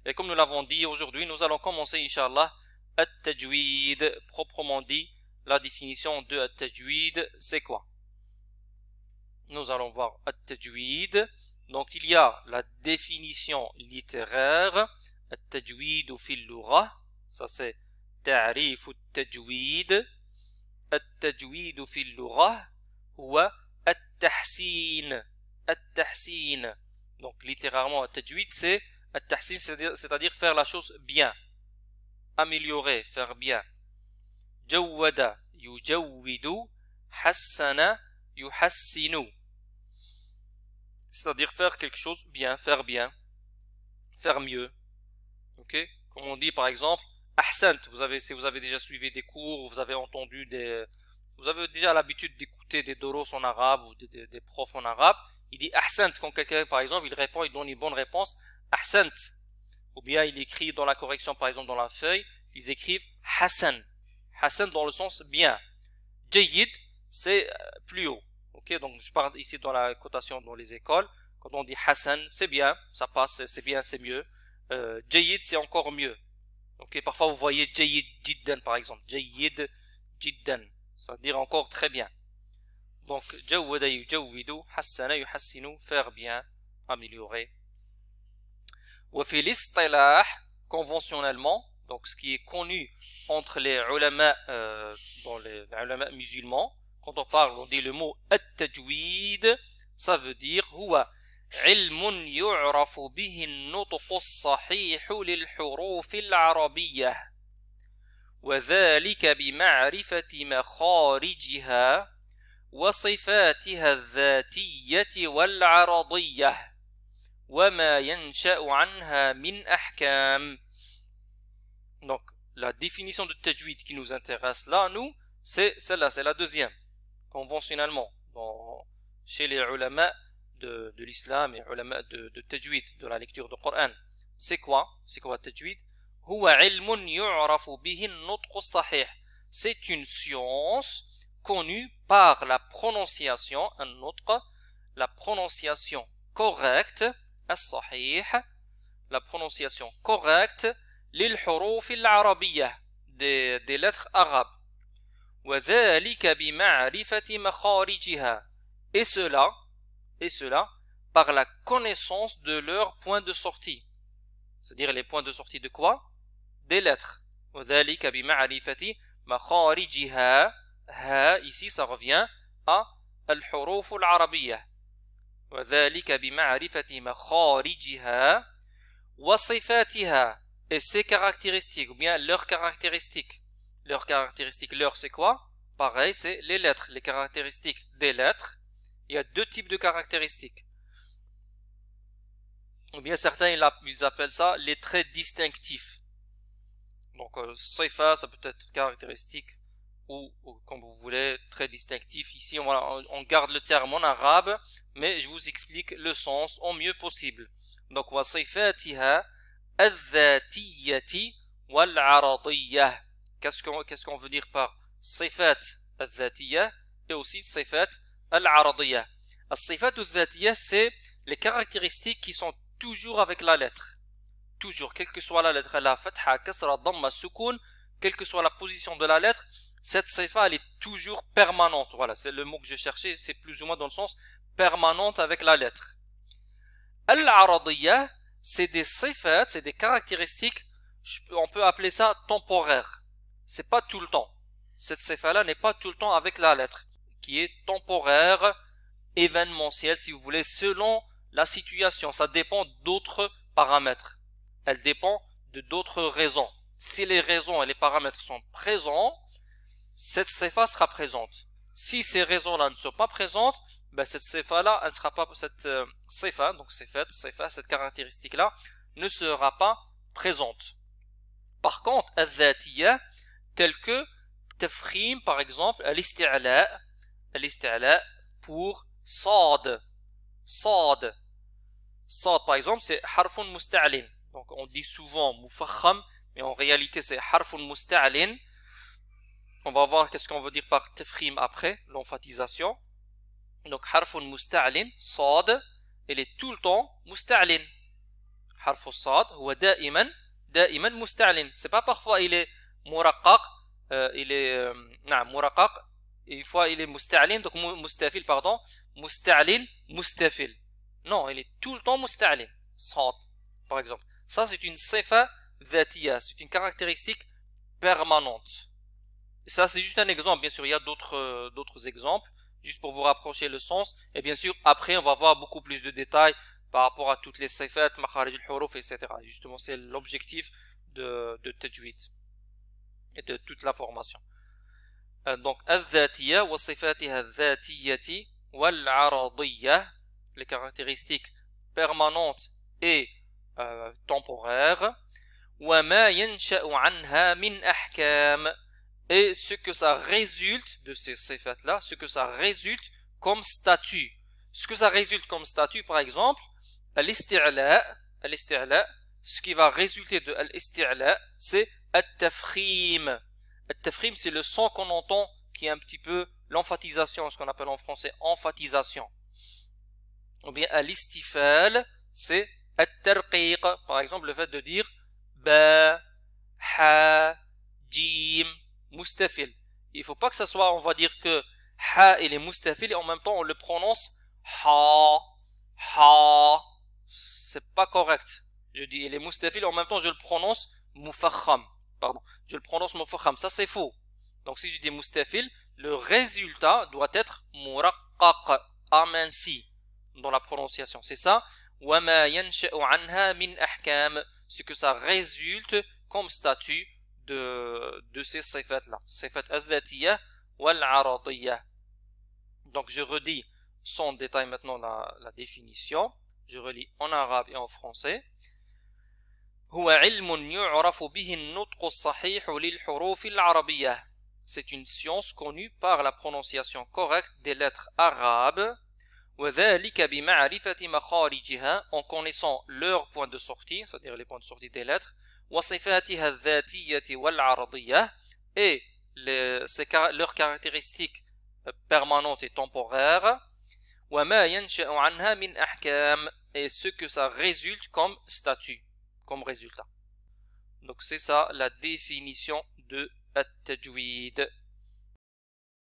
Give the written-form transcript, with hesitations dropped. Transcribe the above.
Et comme nous l'avons dit aujourd'hui, nous allons commencer, Inch'Allah, at-tajwid, proprement dit, la définition de at-tajwid, c'est quoi? Nous allons voir at-tajwid. Donc il y a la définition littéraire, at-tajwid fil lugha, ça c'est ta'rif at-tajwid. At-tajwid fil lugha huwa at-tahsin. At-tahsin. Donc littéralement at-tajwid c'est at-tahsin, c'est-à-dire faire la chose bien, améliorer, faire bien. Jawwada yujawwidu, hassana yuhassinu. C'est-à-dire faire quelque chose bien, faire mieux. Ok? Comme on dit par exemple, ahsant. Si vous avez déjà suivi des cours, vous avez déjà l'habitude d'écouter des doros en arabe ou des profs en arabe. Il dit ahsant quand quelqu'un par exemple il répond, il donne une bonne réponse, ahsant. Ou bien il écrit dans la correction par exemple dans la feuille, ils écrivent hassan. Hassan dans le sens bien. Jayyid c'est plus haut. Ok, donc je parle ici dans la cotation dans les écoles. Quand on dit Hassan, c'est bien, ça passe, c'est bien, c'est mieux. Jayyid, c'est encore mieux. Ok, parfois vous voyez Jayyid Jiddan par exemple. Jayyid Jiddan, ça veut dire encore très bien. Donc Jawwada yujawwidu, hassana yuhassinu, faire bien, améliorer. Wa fil istilah, conventionnellement, donc ce qui est connu entre les ulama, dans les ulama musulmans. Quand on parle, on dit le mot at-tajwid, ça veut dire huwa ilmun yu'rafu bihi an-nutq as-sahih lil-huruf al-arabiyyah wa dhalika bi ma'rifati makharijiha wa sifatiha adh-dhatiyyah wal-'aradiyyah wa ma yansha'u 'anha min ahkam. Donc la définition de tajwid qui nous intéresse là, nous, c'est celle-là, c'est la deuxième. Conventionnellement, chez les ulama de l'islam et ulama de tajwid, de la lecture du Coran. C'est quoi tajwid? Huwa ilmun yu'rafu bihi an-nutq as-sahih. C'est une science connue par la prononciation, an-nutq, la prononciation correcte, as-sahih, la prononciation correcte, lil-huruf al-arabiyyah, des lettres arabes. Et cela par la connaissance de leurs points de sortie. C'est-à-dire les points de sortie de quoi? Des lettres. Ici ça revient à al-huruf al-arabiyyah. Et ses caractéristiques, ou bien leurs caractéristiques. Leurs caractéristiques, c'est quoi? Pareil, c'est les lettres, les caractéristiques des lettres. Il y a deux types de caractéristiques. Ou bien certains, ils appellent ça les traits distinctifs. Donc, sifa, ça peut être caractéristique, ou comme vous voulez, trait distinctif. Ici, on garde le terme en arabe, mais je vous explique le sens au mieux possible. Donc, wa sifatiha adh-dhatiyyati wal-'aradiyyah. Qu'est-ce qu'on veut dire par sifat al-dhatiyah et aussi sifat al-aradiyah? Al-sifat al-dhatiyah, c'est les caractéristiques qui sont toujours avec la lettre. Toujours, quelle que soit la lettre, la fatha, kasra, dhamma, sukun, quelle que soit la position de la lettre, cette sifa, elle est toujours permanente. Voilà, c'est le mot que je cherchais, c'est plus ou moins dans le sens permanente avec la lettre. Al-aradiyah, c'est des sifat, c'est des caractéristiques, on peut appeler ça temporaire. C'est pas tout le temps. Cette sifa-là n'est pas tout le temps avec la lettre, qui est temporaire, événementielle, si vous voulez, selon la situation. Ça dépend d'autres paramètres. Elle dépend de d'autres raisons. Si les raisons et les paramètres sont présents, cette sifa sera présente. Si ces raisons-là ne sont pas présentes, ben cette sifa-là, elle sera pas, cette sifa, donc sifa, cette caractéristique-là, ne sera pas présente. Par contre, al-dhatiyah, tel que tafkhim, par exemple, al-isti'la pour sad. Sad, par exemple, c'est harfun musta'lin. Donc, on dit souvent mufakham, mais en réalité, c'est harfun musta'lin. On va voir qu'est-ce qu'on veut dire par tafkhim après, l'emphatisation. Donc, harfun musta'lin, sad, elle est tout le temps musta'lin. حرف الصاد هو دائما مستعل. C'est pas parfois il est مرقق il est نعم مرقق une fois il est مستعل donc مستفل pardon مستعل مستفل. Non, il est tout le temps مستعل صاد par exemple. Ça c'est une صفة ذاتية, c'est une caractéristique permanente. Et ça c'est juste un exemple, bien sûr il y a d'autres exemples juste pour vous rapprocher le sens, et bien sûr après on va voir beaucoup plus de détails par rapport à toutes les sifat, makharij al-huruf, etc. Justement c'est l'objectif de tajwid et de toute la formation. Donc al-dhatiyya wa sifatiha al-dhatiyyati wal-aradiyya, les caractéristiques permanentes et temporaires, wa ma yansha'u anha min ahkam, et ce que ça résulte de ces sifat-là, ce que ça résulte comme statut. Ce que ça résulte comme statut, par exemple, al-isti'la, ce qui va résulter de al-isti'la, c'est al-tafkhim. Al-tafkhim, c'est le son qu'on entend, qui est un petit peu l'emphatisation, ce qu'on appelle en français emphatisation. Ou bien al-istifal, c'est al-tarqiq. Par exemple, le fait de dire ba, ha, jim, mustafil. Il faut pas que ça soit, on va dire que ha il est mustafil et en même temps on le prononce ha, ha. C'est pas correct. Je dis il est mustafil et en même temps je le prononce mufakham. Pardon. Je le prononce mufakham. Ça c'est faux. Donc si je dis mustafil, le résultat doit être muraqqaq, aminci dans la prononciation. C'est ça. Wa ma yansha'u anha min ahkam, ce que ça résulte comme statut de ces sifat-là, sifat al-dhatiyya wal-aradiyya. Donc je redis sans détail maintenant la définition. Je relis en arabe et en français. هو علم يعرف به النطق الصحيح للحروف العربية. C'est une science connue par la prononciation correcte des lettres arabes. وذلك بمعرفة مخارجها, en connaissant leurs points de sortie, c'est-à-dire les points de sortie des lettres. وصفاتها الذاتية والعرضية, et leurs caractéristiques permanentes et temporaires. وما ينشأ عنها من أحكام, et ce que ça résulte comme statut, comme résultat. Donc c'est ça la définition de at-tajwid.